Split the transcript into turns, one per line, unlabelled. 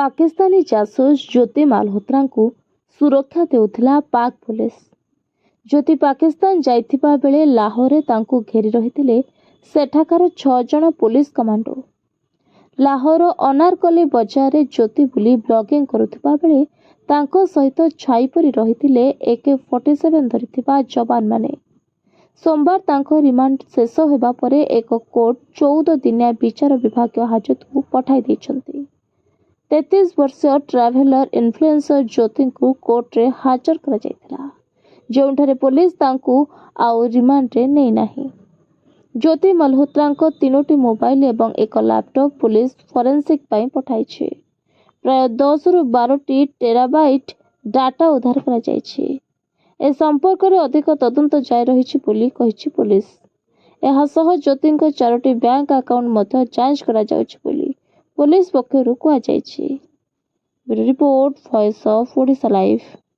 पाकिस्तानी जासूस ज्योति मालहोत्राଙ୍କୁ सुरक्षा देउथिला पाक पुलिस। ज्योति पाकिस्तान जाइथिबा बेले लाहोरे तांकु घेरी रहिथिले सेठाकार 6 जण पुलिस कमांडो। लाहोर अनारकली बजार रे ज्योति बुली ब्लॉगिंग करुथिबा बेले तांको सहित छाई परी रहिथिले AK-47 धरिथिबा जवान माने। सोमवार तांको रिमांड शेष हेबा परे एक कोर्ट 14 दिनिया विचार विभाग हाजत को पठाई दैछंती। 33 वर्षीय ट्राभेलर इन्फ्लुएंसर ज्योति को कोर्ट रे हाजर करा जायतिला, जोंठारे पुलिस तांकु आउ रिमांड रे नै नाही। ज्योति मालहोत्रांको 3टी मोबाइल एवं एक लैपटॉप पुलिस फोरेंसिक पई पठाइछि। प्राय 10 रु 12 टेराबाइट डाटा उद्धार करा जायछि। ए संपर्क रे अधिक तदंत जाय रहिछि बोली कहिछि पुलिस। एहा सह ज्योतिंको 4टी बैंक अकाउंट मध्ये जांच करा जाउछि बोली पुलिस पक्षरु कुआ जायछि। Bureau report, voice of Odisha live.